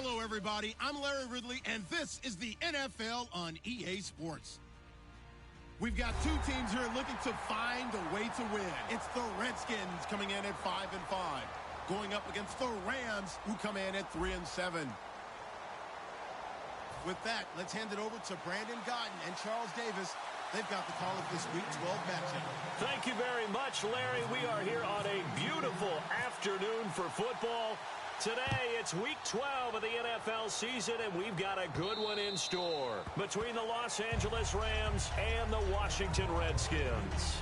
Hello, everybody. I'm Larry Ridley, and this is the NFL on EA Sports. We've got two teams here looking to find a way to win. It's the Redskins coming in at 5-5, going up against the Rams, who come in at 3-7. With that, let's hand it over to Brandon Gotton and Charles Davis. They've got the call of this Week 12 matchup. Thank you very much, Larry. We are here on a beautiful afternoon for football. Today, it's Week 12 of the NFL season, and we've got a good one in store between the Los Angeles Rams and the Washington Redskins.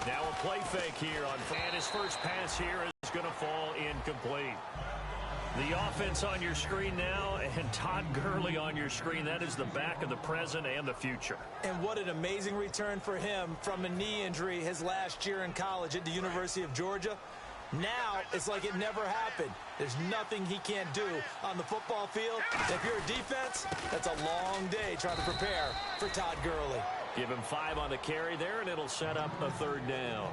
Now a play fake here on, and his first pass here is going to fall incomplete. The offense on your screen now, and Todd Gurley on your screen. That is the back of the present and the future. And what an amazing return for him from a knee injury his last year in college at the University of Georgia. Now it's like it never happened. There's nothing he can't do on the football field. If you're a defense, that's a long day trying to prepare for Todd Gurley. Give him 5 on the carry there, and it'll set up a third down.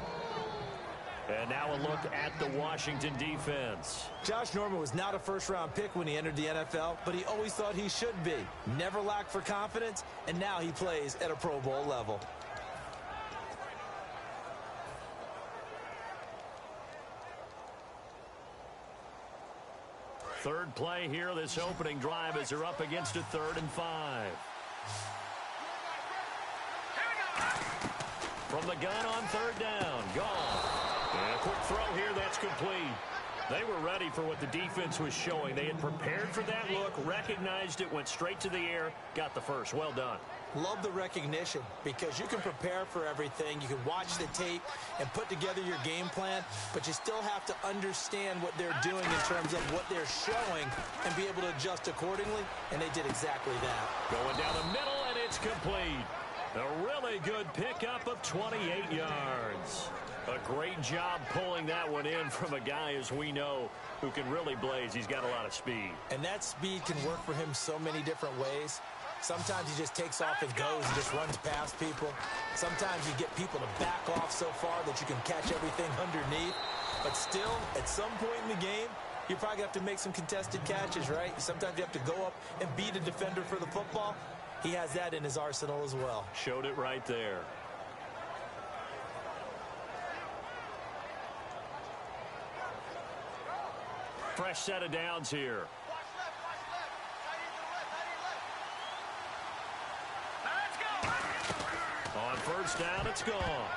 And now a look at the Washington defense. Josh Norman was not a first-round pick when he entered the NFL, but he always thought he should be. Never lacked for confidence, and now he plays at a Pro Bowl level. Third play here, this opening drive, as they're up against a 3rd and 5. From the gun on 3rd down, gone. And a quick throw here, that's complete. They were ready for what the defense was showing. They had prepared for that look, recognized it, went straight to the air, got the first. Well done. Love the recognition, because you can prepare for everything. You can watch the tape and put together your game plan, but you still have to understand what they're doing in terms of what they're showing and be able to adjust accordingly, and they did exactly that. Going down the middle, and it's complete. A really good pickup of 28 yards. A great job pulling that one in from a guy, as we know, who can really blaze. He's got a lot of speed. And that speed can work for him so many different ways. Sometimes he just takes off and goes and just runs past people. Sometimes you get people to back off so far that you can catch everything underneath. But still, at some point in the game, you're probably going to have to make some contested catches, right? Sometimes you have to go up and beat a defender for the football. He has that in his arsenal as well. Showed it right there. Fresh set of downs here. On first down, it's gone.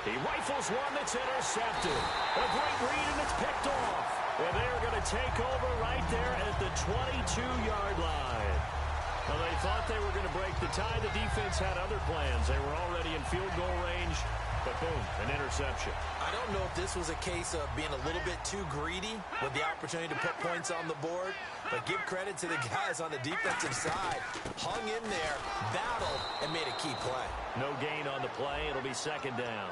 He rifles one that's intercepted. A great read, and it's picked off. And they're going to take over right there at the 22-yard line. Well, they thought they were going to break the tie. The defense had other plans. They were already in field goal range, but boom, an interception. I don't know if this was a case of being a little bit too greedy with the opportunity to put points on the board, but give credit to the guys on the defensive side. Hung in there, battled, and made a key play. No gain on the play. It'll be 2nd down.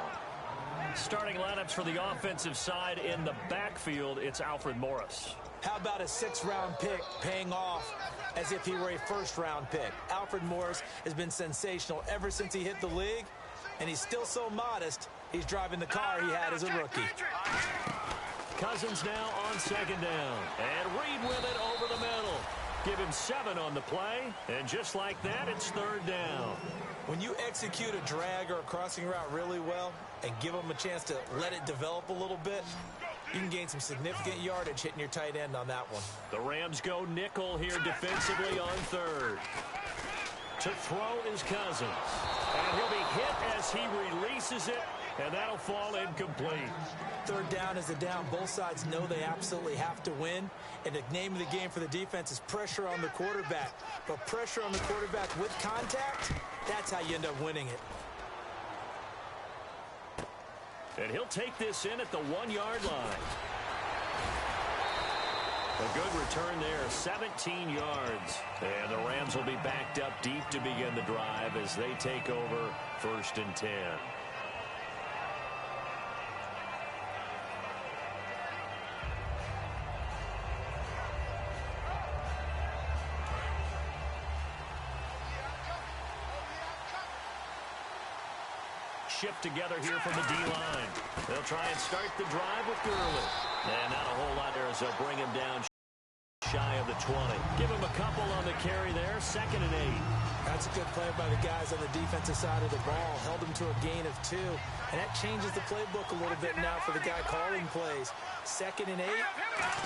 Starting lineups for the offensive side in the backfield, it's Alfred Morris. How about a 6th-round pick paying off as if he were a 1st-round pick? Alfred Morris has been sensational ever since he hit the league, and he's still so modest, he's driving the car he had as a rookie. Cousins now on 2nd down, and Reed with it over the middle. Give him 7 on the play, and just like that, it's 3rd down. When you execute a drag or a crossing route really well and give them a chance to let it develop a little bit, you can gain some significant yardage hitting your tight end on that one. The Rams go nickel here defensively on 3rd. To throw is Cousins. And he'll be hit as he releases it, and that'll fall incomplete. 3rd down is a down. Both sides know they absolutely have to win. And the name of the game for the defense is pressure on the quarterback. But pressure on the quarterback with contact, that's how you end up winning it. And he'll take this in at the 1-yard line. A good return there, 17 yards. And the Rams will be backed up deep to begin the drive as they take over 1st and 10. shift together here from the D-line. They'll try and start the drive with Gurley. And not a whole lot there as they'll bring him down shy of the 20. Give him a couple on the carry there. 2nd and 8. That's a good play by the guys on the defensive side of the ball. Held him to a gain of 2. And that changes the playbook a little bit now for the guy calling plays. 2nd and 8.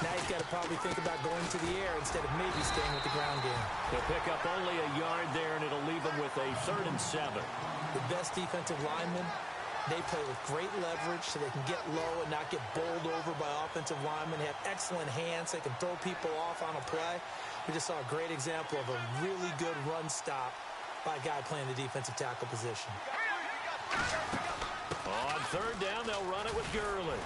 Now he's got to probably think about going to the air instead of maybe staying with the ground game. He'll pick up only a yard there, and it'll leave him with a 3rd and 7. The best defensive linemen, they play with great leverage so they can get low and not get bowled over by offensive linemen. They have excellent hands. They can throw people off on a play. We just saw a great example of a really good run stop by a guy playing the defensive tackle position. On 3rd down, they'll run it with Gurley.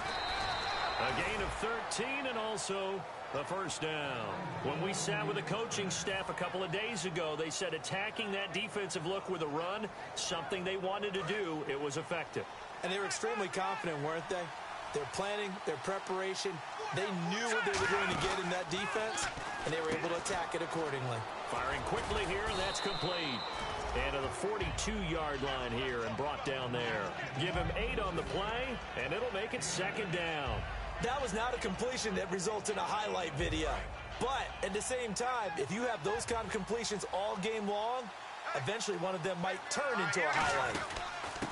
A gain of 13 and also the 1st down. When we sat with the coaching staff a couple of days ago, they said attacking that defensive look with a run, something they wanted to do, it was effective. And they were extremely confident, weren't they? Their planning, their preparation, they knew what they were going to get in that defense, and they were able to attack it accordingly. Firing quickly here, and that's complete. And to the 42-yard line here and brought down there. Give him 8 on the play, and it'll make it 2nd down. That was not a completion that results in a highlight video. But at the same time, if you have those kind of completions all game long, eventually one of them might turn into a highlight.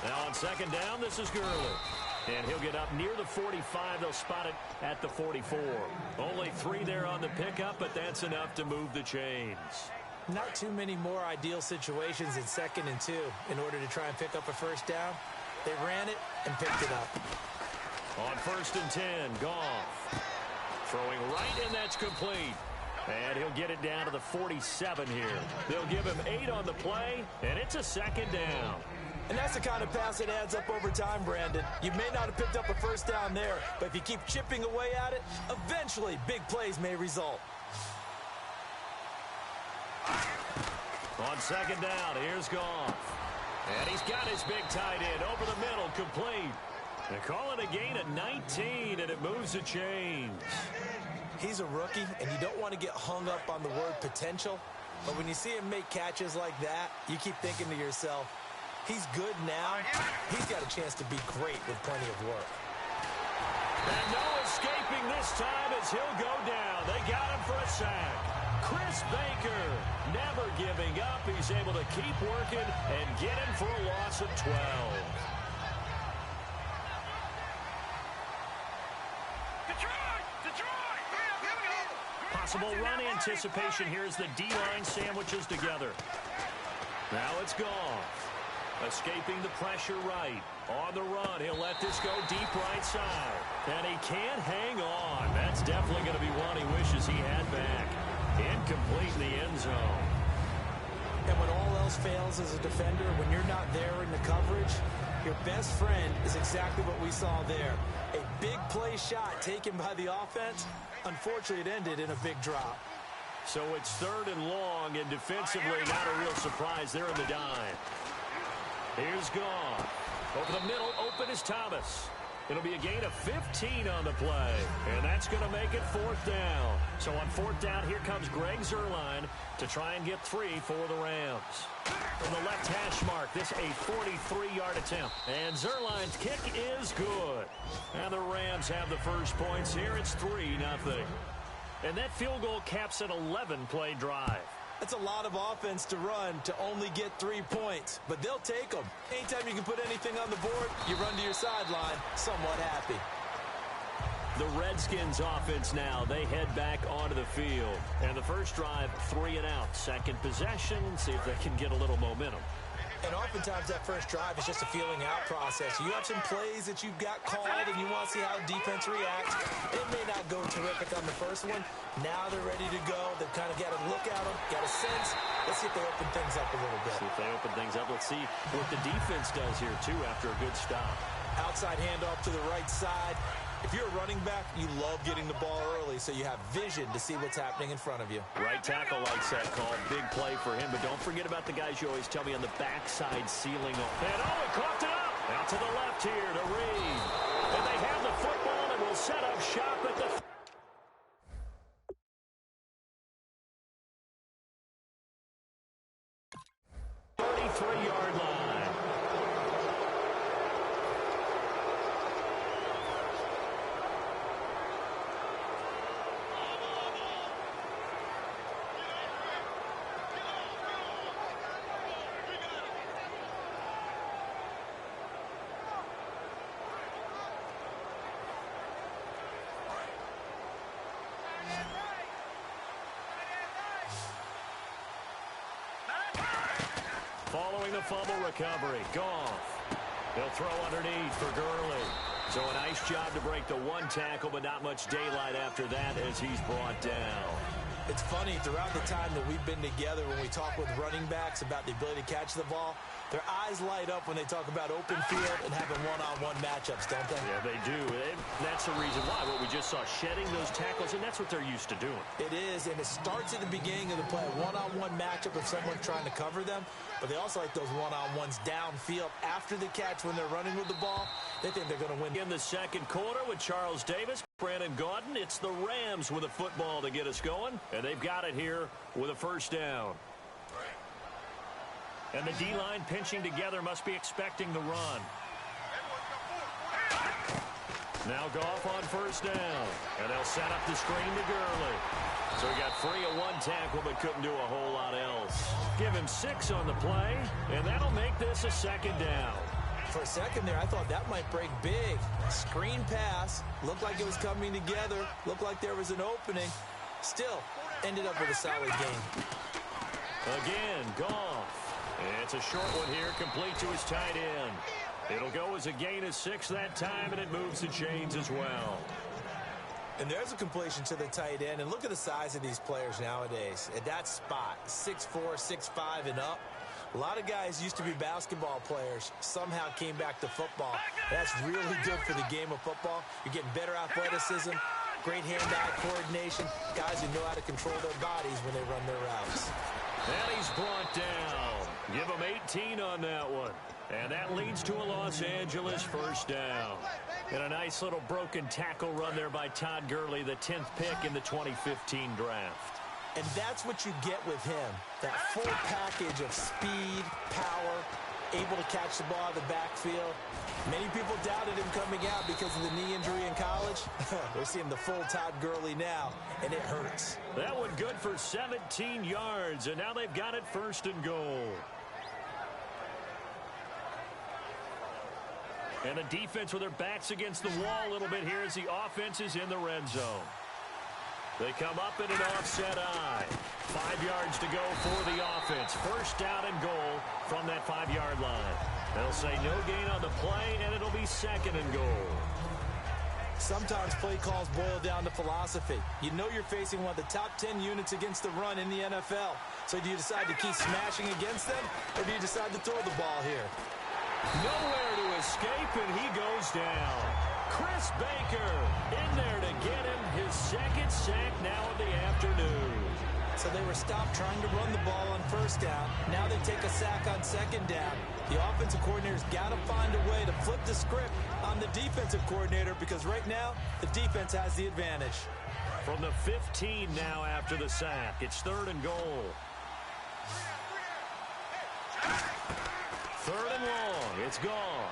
Now on 2nd down, this is Gurley. And he'll get up near the 45. They'll spot it at the 44. Only 3 there on the pickup, but that's enough to move the chains. Not too many more ideal situations in 2nd and 2 in order to try and pick up a 1st down. They ran it and picked it up. On 1st and 10, Goff. Throwing right, and that's complete. And he'll get it down to the 47 here. They'll give him 8 on the play, and it's a 2nd down. And that's the kind of pass that adds up over time, Brandon. You may not have picked up a 1st down there, but if you keep chipping away at it, eventually big plays may result. On 2nd down, here's Goff. And he's got his big tight end over the middle, complete. They call it a gain of 19, and it moves the chains. He's a rookie, and you don't want to get hung up on the word potential. But when you see him make catches like that, you keep thinking to yourself, he's good now. He's got a chance to be great with plenty of work. And no escaping this time as he'll go down. They got him for a sack. Chris Baker never giving up. He's able to keep working and get him for a loss of 12. Possible run anticipation here as the D-line sandwiches together. Now it's Goff. Escaping the pressure right. On the run, he'll let this go deep right side. And he can't hang on. That's definitely going to be one he wishes he had back. Incomplete in the end zone. And when all else fails as a defender, when you're not there in the coverage, your best friend is exactly what we saw there. A big play shot taken by the offense. Unfortunately, it ended in a big drop. So it's 3rd and long, and defensively not a real surprise there in the dime. Here's Goff. Over the middle, open is Thomas. It'll be a gain of 15 on the play, and that's going to make it 4th down. So on 4th down, here comes Greg Zuerlein to try and get 3 for the Rams. From the left hash mark, this a 43-yard attempt. And Zuerlein's kick is good. And the Rams have the first points here. It's 3-0. And that field goal caps an 11-play drive. That's a lot of offense to run to only get 3 points, but they'll take them. Anytime you can put anything on the board, you run to your sideline somewhat happy. The Redskins offense now, they head back onto the field. And the first drive, 3 and out. Second possession, see if they can get a little momentum. And oftentimes that first drive is just a feeling out process. You have some plays that you've got called and you want to see how defense reacts. It may not go terrific on the first one. Now they're ready to go. They've kind of got a look at them, got a sense. Let's see if they open things up a little bit. See if they open things up. Let's see what the defense does here, too, after a good stop. Outside handoff to the right side. If you're a running back, you love getting the ball early so you have vision to see what's happening in front of you. Right tackle likes that call. Big play for him, but don't forget about the guys you always tell me on the backside sealing off. And he coughed it up. Out to the left here to Reed. And they have the football and will set up shop at the 33-yard line. the fumble recovery. Goff. He'll throw underneath for Gurley. So a nice job to break the one tackle, but not much daylight after that as he's brought down. It's funny, throughout the time that we've been together, when we talk with running backs about the ability to catch the ball, their eyes light up when they talk about open field and having one-on-one matchups, don't they? Yeah, they do. That's the reason why. What we just saw, shedding those tackles, and that's what they're used to doing. It is, and it starts at the beginning of the play. One-on-one matchup if someone's trying to cover them, but they also like those one-on-ones downfield after the catch when they're running with the ball. They think they're going to win. In the second quarter with Charles Davis, Brandon Gaudin, it's the Rams with a football to get us going, and they've got it here with a first down. And the D-line pinching together must be expecting the run. Now Goff on first down. And they'll set up the screen to Gurley. So he got free of one tackle but couldn't do a whole lot else. Give him 6 on the play, and that'll make this a second down. For a second there, I thought that might break big. Screen pass. Looked like it was coming together. Looked like there was an opening. Still, ended up with a solid game. Again, Goff. It's a short one here, complete to his tight end. It'll go as a gain of 6 that time, and it moves the chains as well. And there's a completion to the tight end. And look at the size of these players nowadays. At that spot, 6'4", 6'5", and up. A lot of guys used to be basketball players, somehow came back to football. That's really good for the game of football. You're getting better athleticism, great hand-eye coordination, guys who know how to control their bodies when they run their routes. And he's brought down. Give him 18 on that one. And that leads to a Los Angeles first down. And a nice little broken tackle run there by Todd Gurley, the 10th pick in the 2015 draft. And that's what you get with him, that full package of speed, power, able to catch the ball out of the backfield. Many people doubted him coming out because of the knee injury in college. We're seeing the full Todd Gurley now, and it hurts. That one good for 17 yards, and now they've got it first and goal. And the defense with their backs against the wall a little bit here as the offense is in the red zone. They come up in an offset eye. 5 yards to go for the offense. First down and goal from that 5-yard line. They'll say no gain on the play, and it'll be second and goal. Sometimes play calls boil down to philosophy. You know you're facing one of the top 10 units against the run in the NFL. So do you decide to keep smashing against them, or do you decide to throw the ball here? Nowhere to escape, and he goes down. Chris Baker in there to get him his second sack now of the afternoon. So they were stopped trying to run the ball on first down. Now they take a sack on second down. The offensive coordinator's got to find a way to flip the script on the defensive coordinator because right now the defense has the advantage. From the 15 now after the sack. It's third and goal. Third and long. It's gone.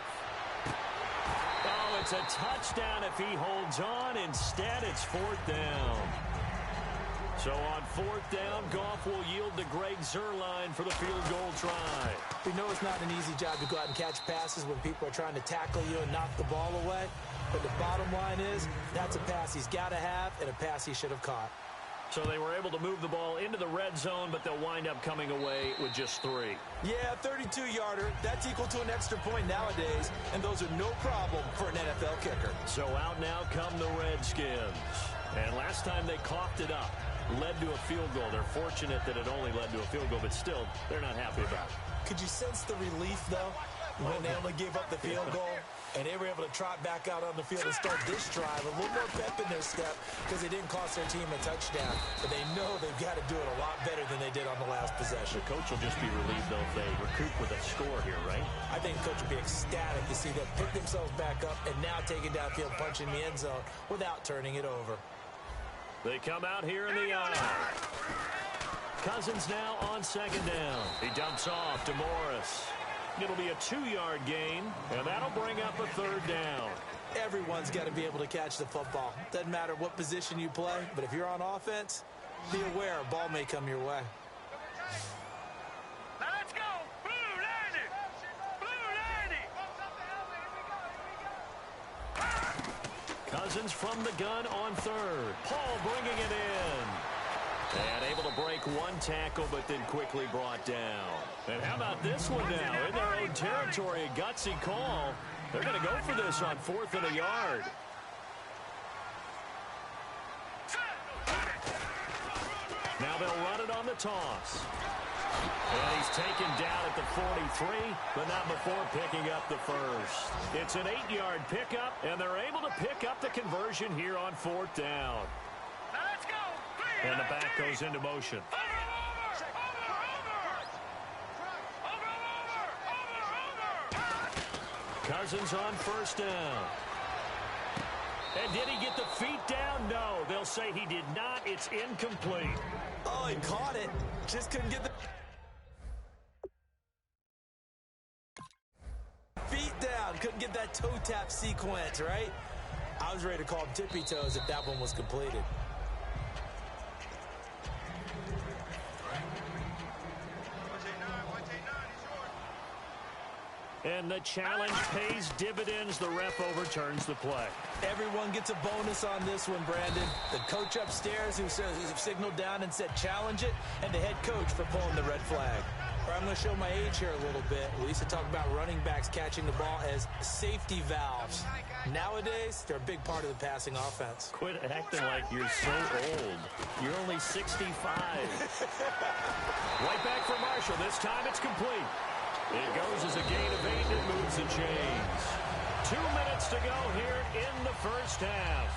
Oh, it's a touchdown if he holds on. Instead, it's fourth down. So on fourth down, Goff will yield to Greg Zuerlein for the field goal try. We know it's not an easy job to go out and catch passes when people are trying to tackle you and knock the ball away. But the bottom line is, that's a pass he's got to have and a pass he should have caught. So they were able to move the ball into the red zone, but they'll wind up coming away with just 3. Yeah, 32-yarder. That's equal to an extra point nowadays, and those are no problem for an NFL kicker. So out now come the Redskins. And last time they coughed it up, led to a field goal. They're fortunate that it only led to a field goal, but still, they're not happy about it. Could you sense the relief, though, when they only gave up the field goal? And they were able to trot back out on the field and start this drive. A little more pep in their step because they didn't cost their team a touchdown. But they know they've got to do it a lot better than they did on the last possession. The coach will just be relieved, though, if they recoup with a score here, right? I think the coach will be ecstatic to see them pick themselves back up and now take it downfield, punching the end zone without turning it over. They come out here in the eye. Cousins now on second down. He dumps off to Morris. It'll be a 2-yard gain, and that'll bring up a third down. Everyone's got to be able to catch the football. Doesn't matter what position you play, but if you're on offense, be aware a ball may come your way. Now let's go. Blue Lady. Blue Lady. Cousins from the gun on third. Paul bringing it in. And able to break one tackle, but then quickly brought down. And how about this one now? In their own territory, a gutsy call. They're going to go for this on 4th and a yard. Now they'll run it on the toss. And he's taken down at the 43, but not before picking up the first. It's an 8-yard pickup, and they're able to pick up the conversion here on 4th down. Let's go. And the back goes into motion. Cousins on 1st down. And did he get the feet down? No. They'll say he did not. It's incomplete. Oh, he caught it. Just couldn't get the feet down. Couldn't get that toe tap sequence, right? I was ready to call him tippy toes if that one was completed. And the challenge pays dividends. The ref overturns the play. Everyone gets a bonus on this one, Brandon. The coach upstairs who signaled down and said challenge it, and the head coach for pulling the red flag. I'm going to show my age here a little bit. We used to talk about running backs catching the ball as safety valves. Nowadays, they're a big part of the passing offense. Quit acting like you're so old. You're only 65. Right back for Marshall. This time it's complete. It goes as a gain of 8 and moves the chains. 2 minutes to go here in the first half.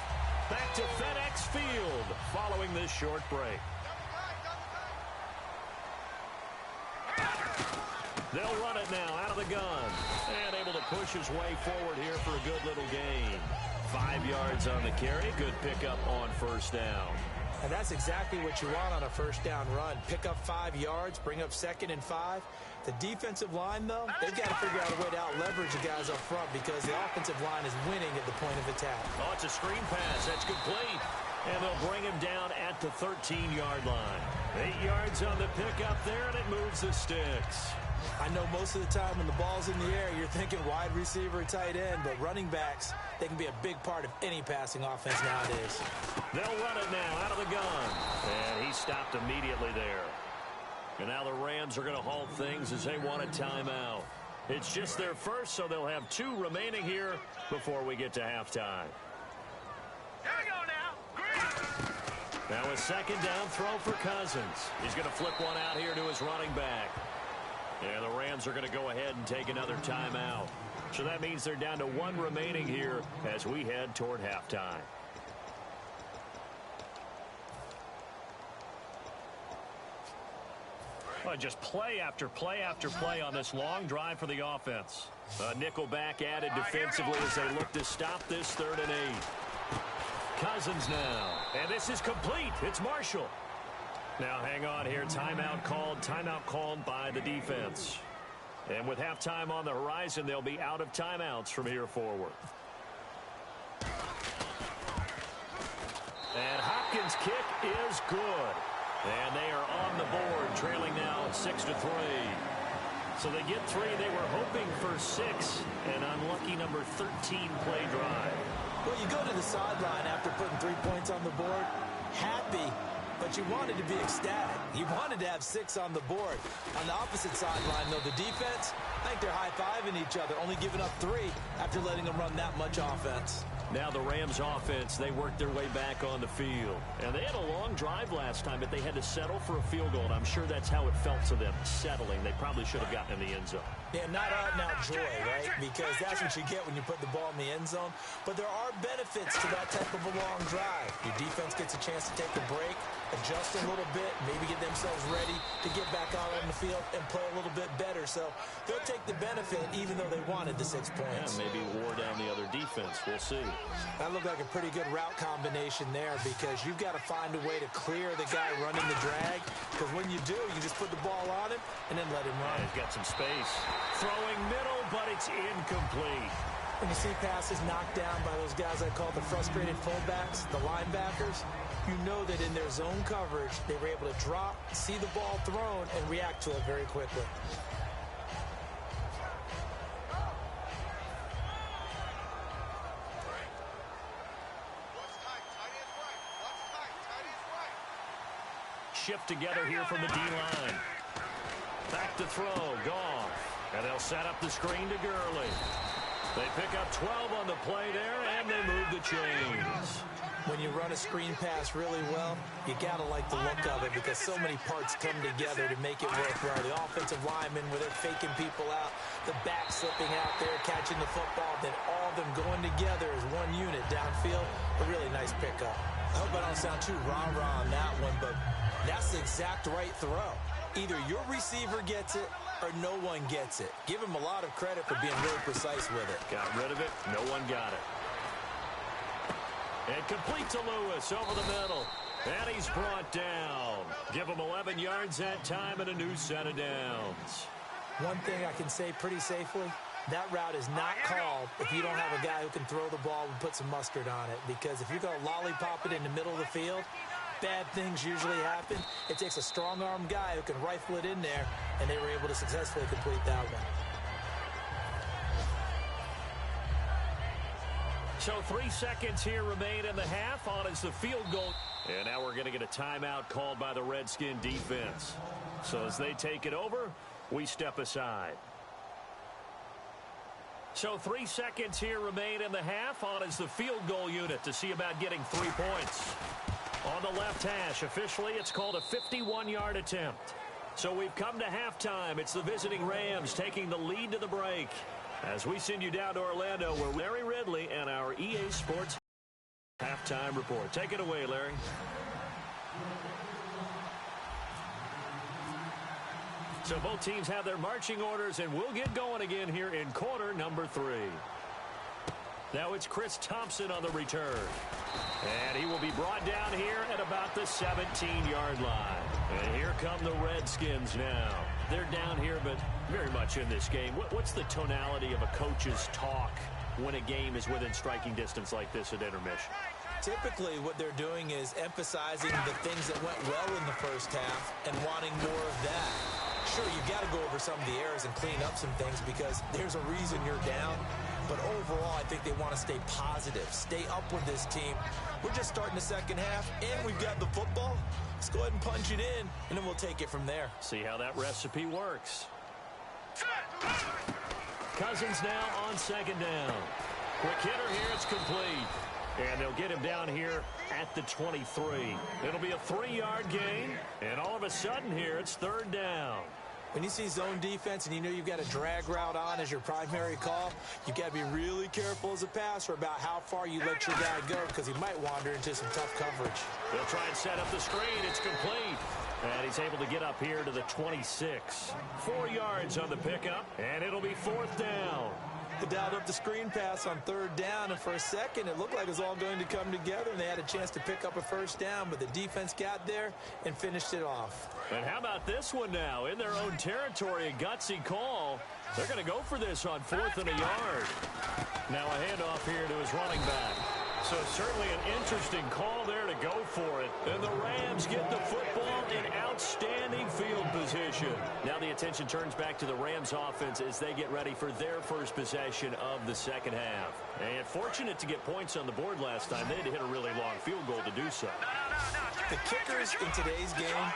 Back to FedEx Field following this short break. They'll run it now out of the gun. And able to push his way forward here for a good little gain. 5 yards on the carry. Good pickup on 1st down. And that's exactly what you want on a 1st down run. Pick up 5 yards, bring up 2nd and 5. The defensive line, though, they've got to figure out a way to out-leverage the guys up front because the offensive line is winning at the point of attack. Oh, it's a screen pass. That's complete. And they'll bring him down at the 13-yard line. 8 yards on the pickup there, and it moves the sticks. I know most of the time when the ball's in the air, you're thinking wide receiver, tight end, but running backs, they can be a big part of any passing offense nowadays. They'll run it now out of the gun. And he stopped immediately there. And now the Rams are going to halt things as they want a timeout. It's just their first, so they'll have 2 remaining here before we get to halftime. Here we go now. Now a 2nd down throw for Cousins. He's going to flip one out here to his running back. And the Rams are going to go ahead and take another timeout. So that means they're down to 1 remaining here as we head toward halftime. Well, just play after play after play on this long drive for the offense. A nickel back added defensively as they look to stop this 3rd and 8. Cousins now. And this is complete. It's Marshall. Now hang on here. Timeout called by the defense. And with halftime on the horizon, they'll be out of timeouts from here forward. And Hopkins' kick is good. And they are on the board, trailing now 6-3. So they get 3. They were hoping for 6. An unlucky number 13 play drive. Well, you go to the sideline after putting 3 points on the board, happy, but you wanted to be ecstatic. You wanted to have 6 on the board. On the opposite sideline, though, the defense, I think they're high-fiving each other, only giving up 3 after letting them run that much offense. Now the Rams offense, they worked their way back on the field. And they had a long drive last time, but they had to settle for a field goal. And I'm sure that's how it felt to them, settling. They probably should have gotten in the end zone. Yeah, not out and out joy, right? Because that's what you get when you put the ball in the end zone. But there are benefits to that type of a long drive. Your defense gets a chance to take a break, adjust a little bit, maybe get themselves ready to get back out on the field and play a little bit better. So they'll take the benefit even though they wanted the 6 points. Yeah, maybe wore down the other defense. We'll see. That looked like a pretty good route combination there because you've got to find a way to clear the guy running the drag. Because when you do, you just put the ball on him and then let him run. Yeah, he's got some space. Throwing middle, but it's incomplete. When you see passes knocked down by those guys I call the frustrated fullbacks, the linebackers, you know that in their zone coverage, they were able to drop, see the ball thrown, and react to it very quickly. shift together here from the D-line. Back to throw, Goff. And they'll set up the screen to Gurley. They pick up 12 on the play there, and they move the chains. When you run a screen pass really well, you got to like the look of it because so many parts come together to make it work well. The offensive linemen, where they're faking people out, the back slipping out there, catching the football, then all of them going together as one unit downfield. A really nice pickup. I hope I don't sound too rah-rah on that one, but that's the exact right throw. Either your receiver gets it or no one gets it. Give him a lot of credit for being really precise with it. Got rid of it. No one got it. And complete to Lewis over the middle. And he's brought down. Give him 11 yards that time and a new set of downs. One thing I can say pretty safely, that route is not called if you don't have a guy who can throw the ball and put some mustard on it. Because if you're going to lollipop it in the middle of the field, bad things usually happen. It takes a strong-arm guy who can rifle it in there, and they were able to successfully complete that one. So 3 seconds here remain in the half. On is the field goal. And now we're going to get a timeout called by the Redskin defense. So as they take it over, we step aside. So 3 seconds here remain in the half. On is the field goal unit to see about getting 3 points. On the left hash, officially, it's called a 51-yard attempt. So we've come to halftime. It's the visiting Rams taking the lead to the break. As we send you down to Orlando, we're Larry Ridley and our EA Sports halftime report. Take it away, Larry. So both teams have their marching orders, and we'll get going again here in quarter number 3. Now it's Chris Thompson on the return. And he will be brought down here at about the 17-yard line. And here come the Redskins now. They're down here, but very much in this game. What's the tonality of a coach's talk when a game is within striking distance like this at intermission? Typically, what they're doing is emphasizing the things that went well in the first half and wanting more of that. Sure, you've got to go over some of the errors and clean up some things because there's a reason you're down. But overall, I think they want to stay positive, stay up with this team. We're just starting the second half, and we've got the football. Let's go ahead and punch it in, and then we'll take it from there. See how that recipe works. Cousins now on second down. Quick hitter here, it's complete. And they'll get him down here at the 23. It'll be a 3-yard gain, and all of a sudden here, it's third down. When you see zone defense and you know you've got a drag route on as your primary call, you've got to be really careful as a passer about how far you let your guy go because he might wander into some tough coverage. They'll try and set up the screen. It's complete. And he's able to get up here to the 26. 4 yards on the pickup, and it'll be fourth down. They dialed up the screen pass on third down, and for a second it looked like it was all going to come together, and they had a chance to pick up a first down, but the defense got there and finished it off. And how about this one now? In their own territory, a gutsy call. They're going to go for this on 4th and a yard. Now a handoff here to his running back. So certainly an interesting call there to go for it. And the Rams get the football in outstanding field position. Now the attention turns back to the Rams offense as they get ready for their first possession of the second half. And fortunate to get points on the board last time. They had to hit a really long field goal to do so. The kickers in today's game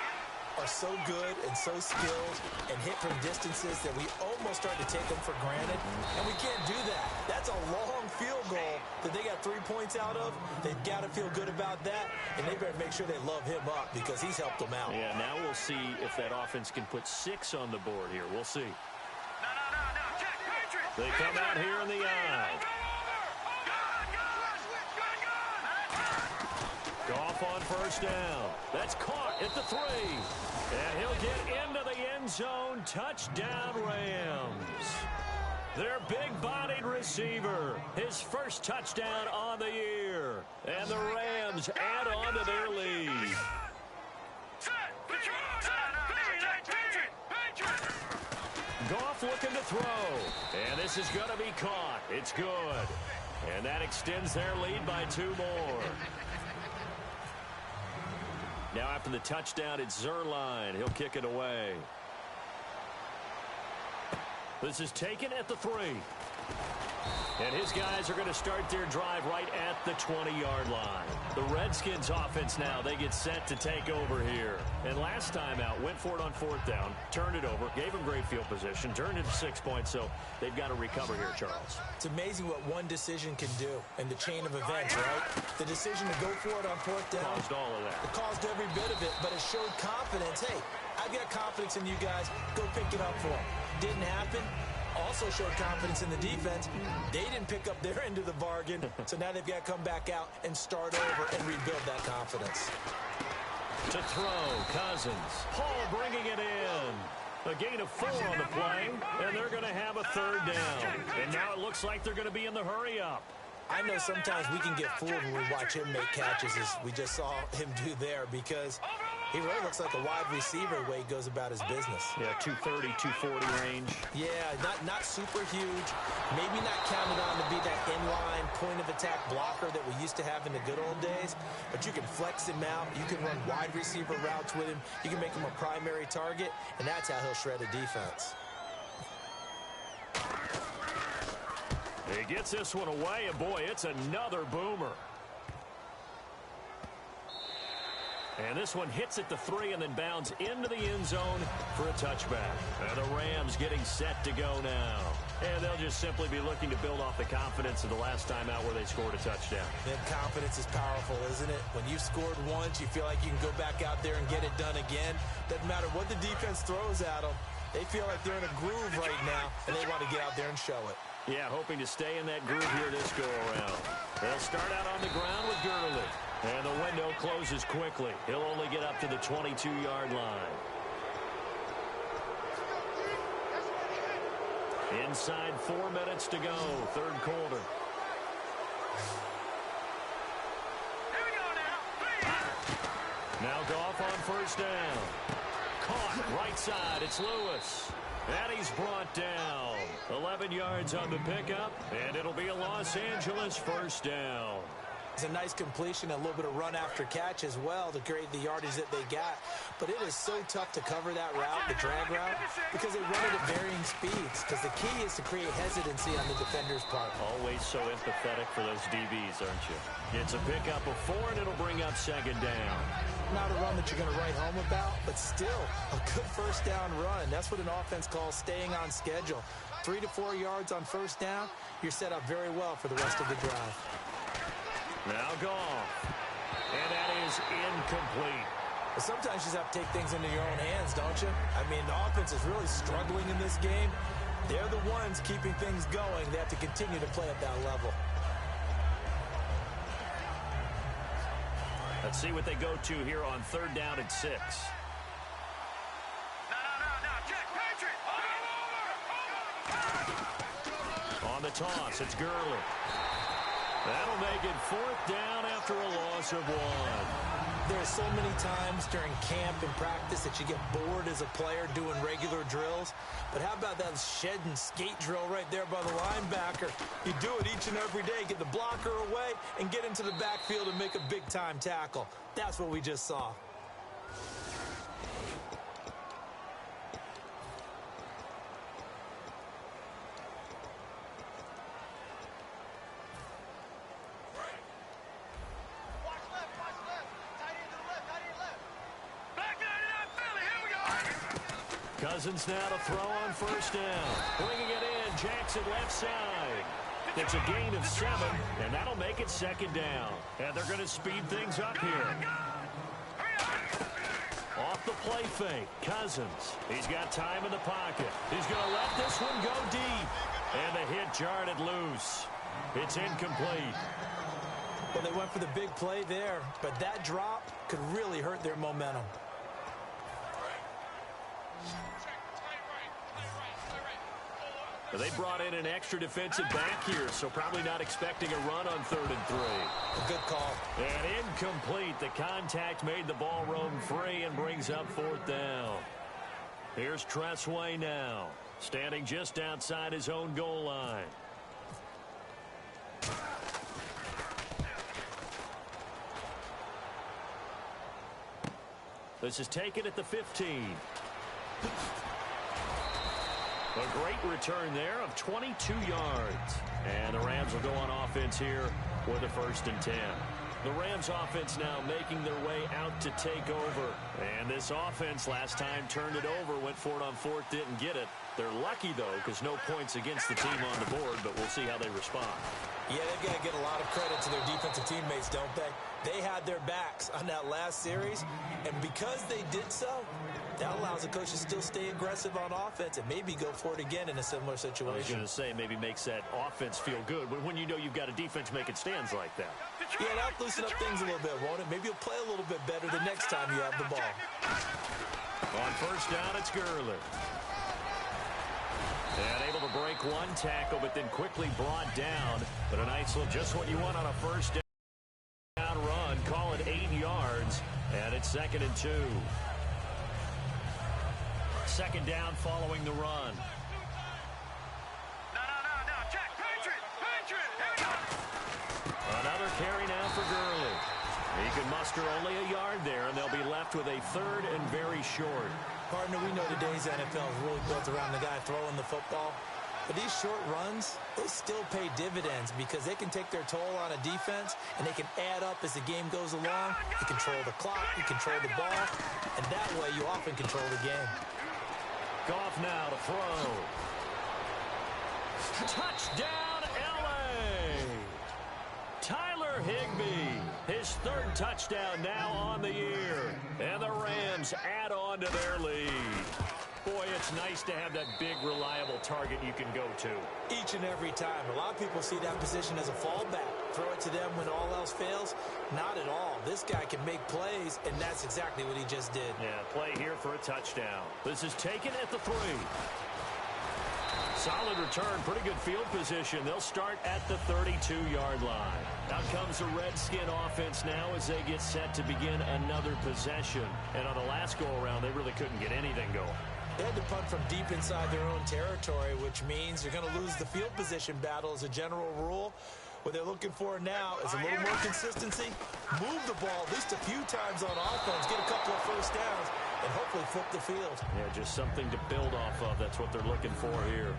are so good and so skilled and hit from distances that we almost start to take them for granted, and we can't do that. That's a long field goal that they got 3 points out of. They've got to feel good about that, and they better make sure they love him up because he's helped them out. Yeah, now we'll see if that offense can put 6 on the board here. We'll see. They come out here in the eye. Goff on first down. That's caught at the 3. And he'll get into the end zone. Touchdown, Rams. Their big-bodied receiver. His first touchdown on the year. And the Rams add on to their lead. Goff looking to throw. And this is going to be caught. It's good. And that extends their lead by 2 more. Now after the touchdown, it's Zerline. He'll kick it away. This is taken at the 3. And his guys are going to start their drive right at the 20-yard line. The Redskins offense now, they get set to take over here. And last time out, went for it on 4th down, turned it over, gave them great field position, turned it to 6 points, so they've got to recover here, Charles. It's amazing what one decision can do in the chain of events, right? The decision to go for it on 4th down. Caused all of that. It caused every bit of it, but it showed confidence. Hey, I've got confidence in you guys. Go pick it up for them. Didn't happen. Also showed confidence in the defense. They didn't pick up their end of the bargain, so now they've got to come back out and start over and rebuild that confidence. To throw, Cousins. Paul bringing it in. A gain of 4 on the play, and they're going to have a 3rd down. And now it looks like they're going to be in the hurry-up. I know sometimes we can get fooled when we watch him make catches, as we just saw him do there, because he really looks like a wide receiver the way he goes about his business. Yeah, 230, 240 range. Yeah, not super huge. Maybe not counted on to be that inline point-of-attack blocker that we used to have in the good old days, but you can flex him out. You can run wide receiver routes with him. You can make him a primary target, and that's how he'll shred a defense. He gets this one away, and boy, it's another boomer. And this one hits at the 3 and then bounds into the end zone for a touchback. And the Rams getting set to go now. And they'll just simply be looking to build off the confidence of the last time out where they scored a touchdown. Then confidence is powerful, isn't it? When you've scored once, you feel like you can go back out there and get it done again. Doesn't matter what the defense throws at them. They feel like they're in a groove right now, and they want to get out there and show it. Yeah, hoping to stay in that groove here this go-around. They'll start out on the ground with Gurley. And the window closes quickly. He'll only get up to the 22-yard line. Inside 4 minutes to go, 3rd quarter. Here we go now. Now Goff on 1st down. Caught right side. It's Lewis. And he's brought down. 11 yards on the pickup, and it'll be a Los Angeles 1st down. It's a nice completion, a little bit of run after catch as well to create the yardage that they got. But it is so tough to cover that route, the drag route, because they run it at varying speeds. Because the key is to create hesitancy on the defender's part. Always so empathetic for those DBs, aren't you? It's a pickup of 4, and it'll bring up 2nd down. Not a run that you're going to write home about, but still a good 1st down run. That's what an offense calls staying on schedule. 3 to 4 yards on 1st down, you're set up very well for the rest of the drive. Now Goff. And that is incomplete. But sometimes you just have to take things into your own hands, don't you? I mean, the offense is really struggling in this game. They're the ones keeping things going. They have to continue to play at that level. Let's see what they go to here on 3rd down and 6. No, Jack Patrick. On the toss, it's Gurley. That'll make it 4th down after a loss of 1. There are so many times during camp and practice that you get bored as a player doing regular drills. But how about that shed and skate drill right there by the linebacker? You do it each and every day. Get the blocker away and get into the backfield and make a big-time tackle. That's what we just saw. Cousins now to throw on 1st down. Bringing it in, Jackson left side. It's a gain of 7, and that'll make it 2nd down. And they're going to speed things up here. Off the play fake, Cousins. He's got time in the pocket. He's going to let this one go deep. And the hit jarred it loose. It's incomplete. Well, they went for the big play there, but that drop could really hurt their momentum. They brought in an extra defensive back here, so probably not expecting a run on 3rd and 3. A good call. And incomplete. The contact made the ball roam free and brings up 4th down. Here's Tressway now, standing just outside his own goal line. This is taken at the 15. A great return there of 22 yards. And the Rams will go on offense here with a 1st and 10. The Rams offense now making their way out to take over. And this offense last time turned it over, went for it on 4th, didn't get it. They're lucky, though, because no points against the team on the board, but we'll see how they respond. Yeah, they've got to get a lot of credit to their defensive teammates, don't they? They had their backs on that last series, and because they did so, that allows the coach to still stay aggressive on offense and maybe go for it again in a similar situation. I was going to say, maybe makes that offense feel good, but when you know you've got a defense making stands like that. Yeah, that'll loosen up things a little bit, won't it? Maybe you'll play a little bit better the next time you have the ball. On 1st down, it's Gurley. And able to break one tackle, but then quickly brought down. But a nice little, just what you want on a 1st down run. Call it 8 yards, and it's 2nd and 2. 2nd down following the run. No, Jack, Patriot! Here we go! Another carry now for Gurley. He can muster only a yard there, and they'll be left with a 3rd and very short. Partner, we know today's NFL is really built around the guy throwing the football. But these short runs, they still pay dividends because they can take their toll on a defense, and they can add up as the game goes along. You control the clock, you control the ball, and that way you often control the game. Goff now to throw. Touchdown, L.A. Tyler Higbee, his 3rd touchdown now on the year. And the Rams add on to their lead. Boy, it's nice to have that big, reliable target you can go to. Each and every time. A lot of people see that position as a fallback. Throw it to them when all else fails. Not at all. This guy can make plays, and that's exactly what he just did. Yeah, play here for a touchdown. This is taken at the 3. Solid return, pretty good field position. They'll start at the 32-yard line. Out comes the Redskin offense now as they get set to begin another possession. And on the last go-around, they really couldn't get anything going. They had to punt from deep inside their own territory, which means they're going to lose the field position battle as a general rule. What they're looking for now is a little more consistency, move the ball at least a few times on offense, get a couple of 1st downs, and hopefully flip the field. Yeah, just something to build off of. That's what they're looking for here.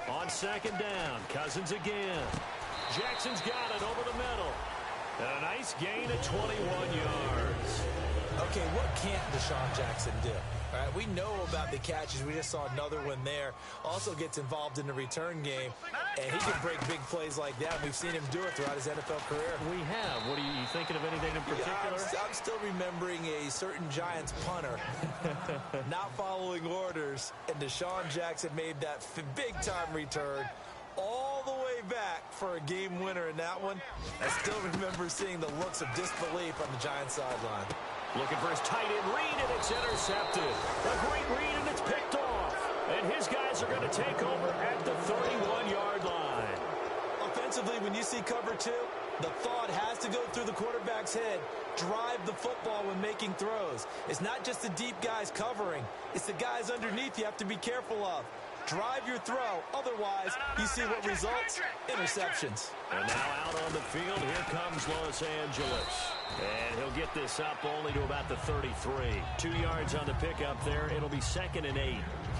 On 2nd down, Cousins again. Jackson's got it over the middle. And a nice gain of 21 yards. Okay, what can't Deshaun Jackson do? All right, we know about the catches. We just saw another one there. Also gets involved in the return game, and he can break big plays like that. We've seen him do it throughout his NFL career. We have. What are you thinking of anything in particular? Yeah, I'm still remembering a certain Giants punter not following orders, and Deshaun Jackson made that big-time return all the way back for a game winner in that one. I still remember seeing the looks of disbelief on the Giants sideline. Looking for his tight end read, and it's intercepted. A great read, and it's picked off. And his guys are going to take over at the 31-yard line. Offensively, when you see cover 2, the thought has to go through the quarterback's head. Drive the football when making throws. It's not just the deep guys covering. It's the guys underneath you have to be careful of. Drive your throw. Otherwise, you see what results? Interceptions. And now out on the field, here comes Los Angeles. And he'll get this up only to about the 33. 2 yards on the pickup there. It'll be 2nd and 8.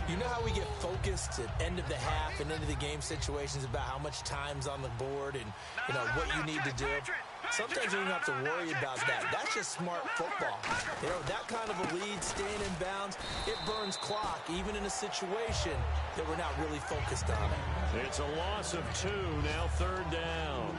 You know how we get focused at end of the half and into the game situations about how much time's on the board and, you know, what you need to do? Sometimes you don't have to worry about that. That's just smart football. You know, that kind of a lead, staying in bounds, it burns clock, even in a situation that we're not really focused on it. It's a loss of 2, now 3rd down.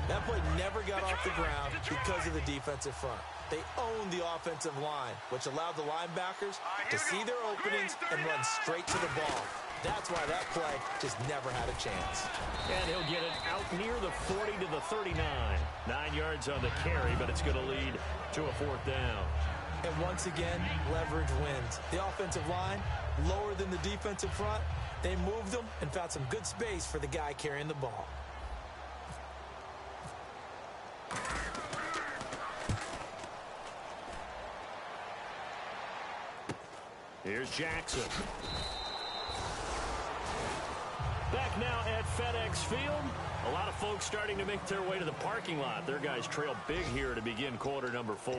That play never got off the ground because of the defensive front. They owned the offensive line, which allowed the linebackers to see their openings and run straight to the ball. That's why that play just never had a chance. And he'll get it out near the 40 to the 39. 9 yards on the carry, but it's going to lead to a 4th down. And once again, leverage wins. The offensive line, lower than the defensive front. They moved them and found some good space for the guy carrying the ball. Here's Jackson. Back now at FedEx Field. A lot of folks starting to make their way to the parking lot. Their guys trail big here to begin quarter number 4.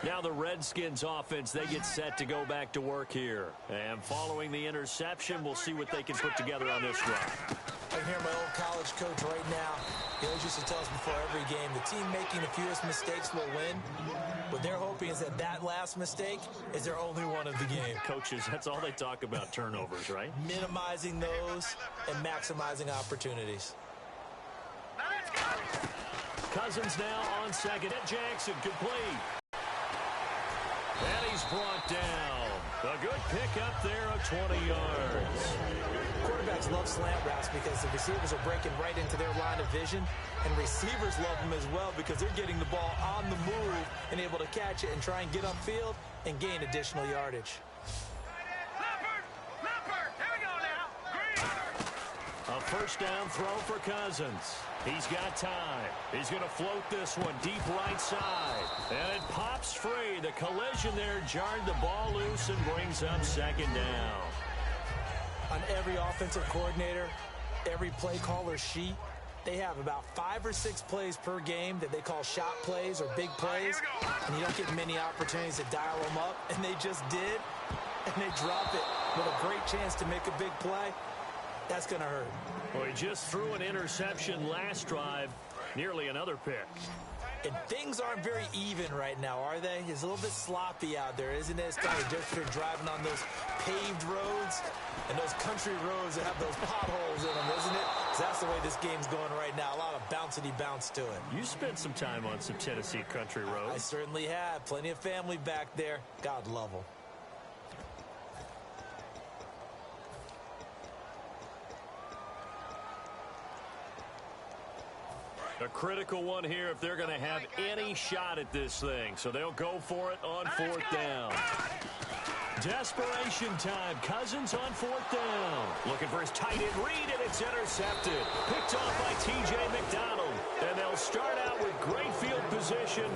Now the Redskins offense, they get set to go back to work here. And following the interception, we'll see what they can put together on this drive. I can hear my old college coach right now. He always used to tell us before every game, the team making the fewest mistakes will win. What they're hoping is that that last mistake is their only one of the game. Coaches, that's all they talk about, turnovers, right? Minimizing those and maximizing opportunities. Cousins now on second. At Jackson, complete. And he's brought down. A good pickup there of 20 yards. Quarterbacks love slant routes because the receivers are breaking right into their line of vision, and receivers love them as well because they're getting the ball on the move and able to catch it and try and get upfield and gain additional yardage. A first down throw for Cousins. He's got time. He's going to float this one deep right side. And it pops free. The collision there jarred the ball loose and brings up second down. On every offensive coordinator, every play caller sheet, they have about 5 or 6 plays per game that they call shot plays or big plays. And you don't get many opportunities to dial them up. And they just did. And they drop it with a great chance to make a big play. That's going to hurt. Well, he just threw an interception last drive, nearly another pick. And things aren't very even right now, are they? It's a little bit sloppy out there, isn't it? It's kind of different driving on those paved roads and those country roads that have those potholes in them, isn't it? 'Cause that's the way this game's going right now. A lot of bouncy bounce to it. You spent some time on some Tennessee country roads. I certainly have. Plenty of family back there. God love them. A critical one here if they're going to have any shot at this thing. So they'll go for it on fourth down. Desperation time. Cousins on fourth down. Looking for his tight end read, and it's intercepted. Picked off by T.J. McDonald. And they'll start out with great field position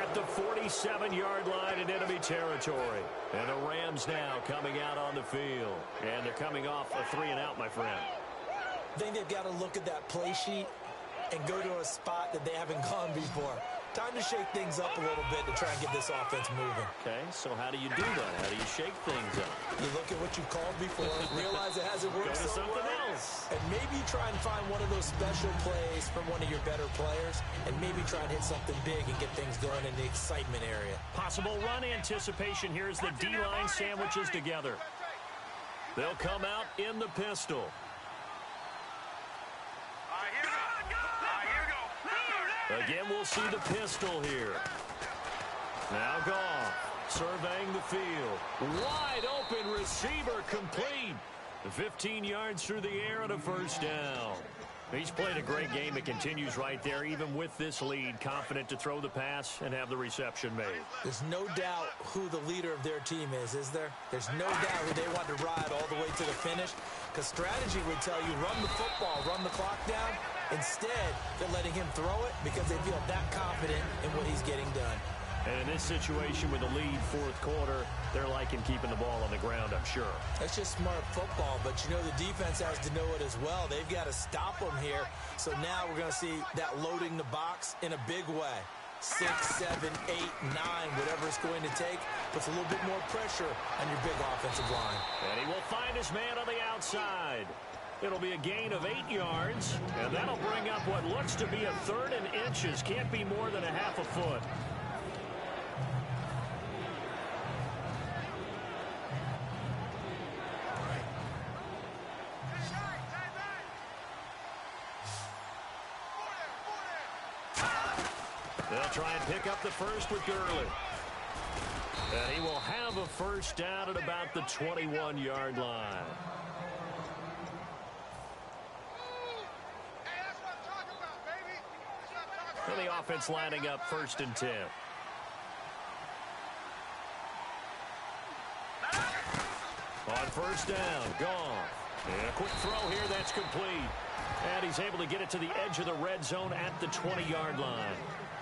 at the 47-yard line in enemy territory. And the Rams now coming out on the field. And they're coming off a 3-and-out, my friend. I think they've got to look at that play sheet and go to a spot that they haven't gone before. Time to shake things up a little bit to try and get this offense moving. Okay, so how do you do that? How do you shake things up? You look at what you called before, realize it hasn't worked Go to something well, else. and maybe try and find one of those special plays from one of your better players, and maybe try and hit something big and get things going in the excitement area. Possible run anticipation here as the D-line sandwiches together. They'll come out in the pistol. Again, we'll see the pistol here. Now Goff surveying the field. Wide open receiver complete. 15 yards through the air and a first down. He's played a great game. It continues right there, even with this lead. Confident to throw the pass and have the reception made. There's no doubt who the leader of their team is there? There's no doubt who they want to ride all the way to the finish. Because strategy would tell you, run the football, run the clock down. Instead, they're letting him throw it because they feel that confident in what he's getting done. And in this situation with the lead fourth quarter, they're liking keeping the ball on the ground, I'm sure. That's just smart football, but you know the defense has to know it as well. They've got to stop them here. So now we're going to see that loading the box in a big way. 6, 7, 8, 9, whatever it's going to take, puts a little bit more pressure on your big offensive line. And he will find his man on the outside. It'll be a gain of 8 yards, and that'll bring up what looks to be a 3rd and inches. Can't be more than a half a foot. They'll try and pick up the first with Gurley. And he will have a first down at about the 21-yard line. And the offense lining up 1st and 10. On first down, Goff. And a quick throw here that's complete. And he's able to get it to the edge of the red zone at the 20-yard line.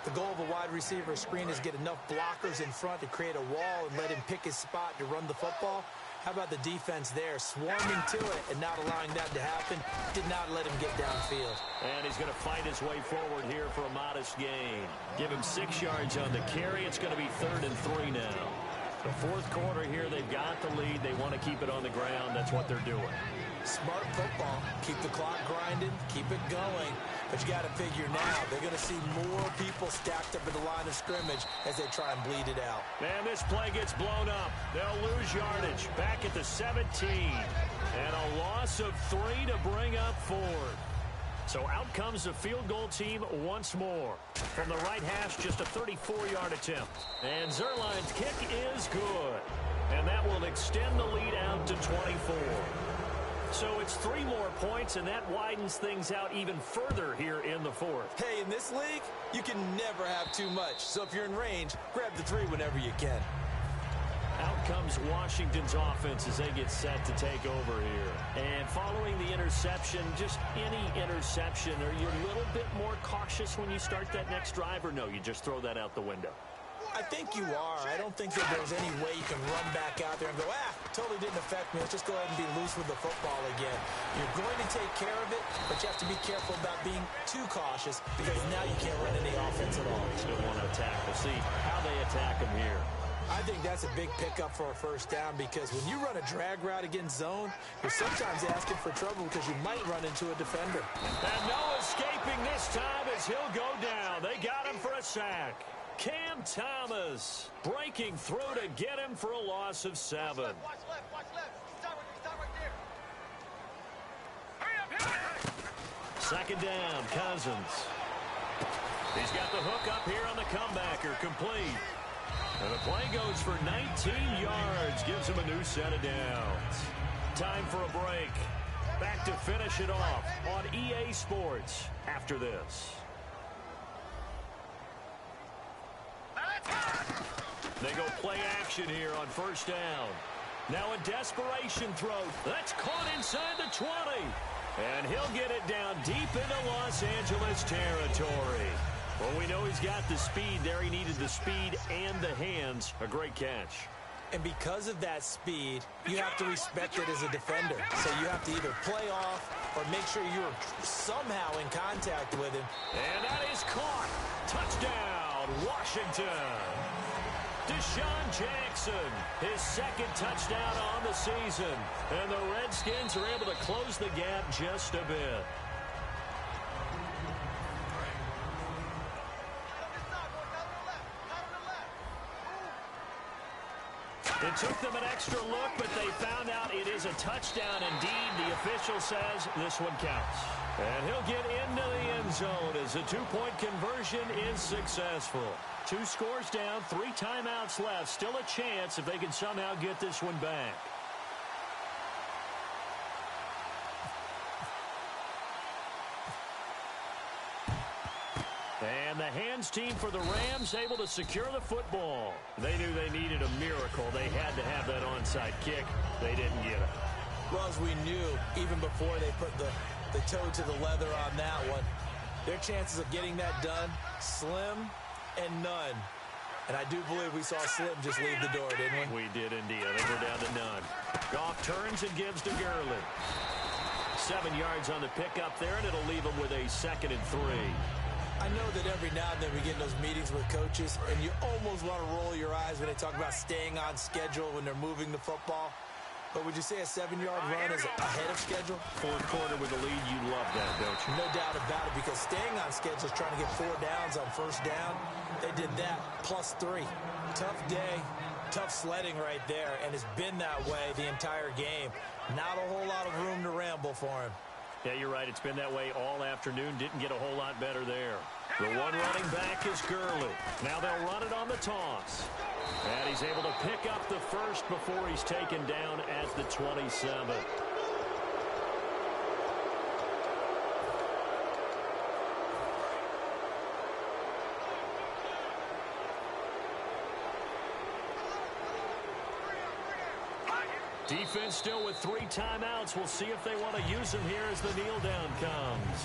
The goal of a wide receiver screen is get enough blockers in front to create a wall and let him pick his spot to run the football. How about the defense there, swarming to it and not allowing that to happen? Did not let him get downfield. And he's going to fight his way forward here for a modest gain. Give him 6 yards on the carry. It's going to be 3rd and 3 now. The fourth quarter here, they've got the lead. They want to keep it on the ground. That's what they're doing. Smart football. Keep the clock grinding. Keep it going. But you got to figure now, they're going to see more people stacked up at the line of scrimmage as they try and bleed it out. And this play gets blown up. They'll lose yardage. Back at the 17. And a loss of 3 to bring up 4. So out comes the field goal team once more. From the right hash, just a 34-yard attempt. And Zerline's kick is good. And that will extend the lead out to 24. So it's 3 more points, and that widens things out even further here in the fourth. Hey, in this league, you can never have too much. So if you're in range, grab the 3 whenever you can. Out comes Washington's offense as they get set to take over here. And following the interception, just any interception, are you a little bit more cautious when you start that next drive, or no, you just throw that out the window? I think you are. I don't think that there's any way you can run back out there and go, totally didn't affect me. Let's just go ahead and be loose with the football again. You're going to take care of it, but you have to be careful about being too cautious because now you can't run any offense at all. Still want to attack. We'll see how they attack him here. I think that's a big pickup for a first down because when you run a drag route against zone, you're sometimes asking for trouble because you might run into a defender. And no escaping this time as he'll go down. They got him for a sack. Cam Thomas breaking through to get him for a loss of 7. Watch left. Stop right there. Hurry up. Second down, Cousins. He's got the hook up here on the comebacker, complete. And the play goes for 19 yards, gives him a new set of downs. Time for a break. Back to finish it off on EA Sports after this. They go play action here on first down. Now a desperation throw. That's caught inside the 20. And he'll get it down deep into Los Angeles territory. Well, we know he's got the speed there. He needed the speed and the hands. A great catch. And because of that speed, you have to respect it as a defender. So you have to either play off or make sure you're somehow in contact with him. And that is caught. Touchdown, Washington. Deshaun Jackson, his second touchdown on the season. And the Redskins are able to close the gap just a bit. It took them an extra look, but they found out it is a touchdown indeed. The official says this one counts. And he'll get into the end zone as the 2-point conversion is successful. 2 scores down, 3 timeouts left. Still a chance if they can somehow get this one back. And the hands team for the Rams able to secure the football. They knew they needed a miracle. They had to have that onside kick. They didn't get it. Well, as we knew, even before they put the toe to the leather on that one, their chances of getting that done, slim and none. And I do believe we saw Slim just leave the door, didn't we? We did indeed. I think we're down to none. Goff turns and gives to Gurley. 7 yards on the pickup there, and it'll leave him with a 2nd and 3. I know that every now and then we get in those meetings with coaches, and you almost want to roll your eyes when they talk about staying on schedule when they're moving the football. But would you say a 7-yard run is ahead of schedule? Fourth quarter with the lead, you love that, don't you? No doubt about it, because staying on schedule is trying to get 4 downs on first down. They did that, plus 3. Tough day, tough sledding right there, and it's been that way the entire game. Not a whole lot of room to ramble for him. Yeah, you're right. It's been that way all afternoon. Didn't get a whole lot better there. The one running back is Gurley. Now they'll run it on the toss. And he's able to pick up the first before he's taken down at the 27. Defense still with 3 timeouts. We'll see if they want to use them here as the kneel down comes.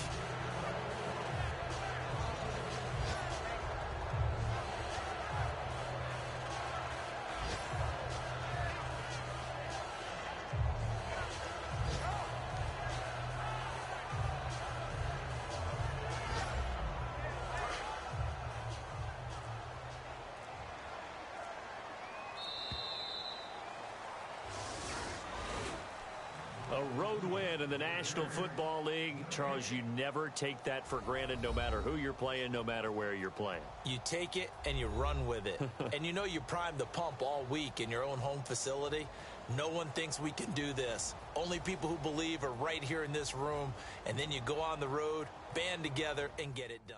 road win in the National Football League. Charles, you never take that for granted, no matter who you're playing, no matter where you're playing. You take it and you run with it. And you know you primed the pump all week in your own home facility. No one thinks we can do this. Only people who believe are right here in this room. And then you go on the road, band together, and get it done.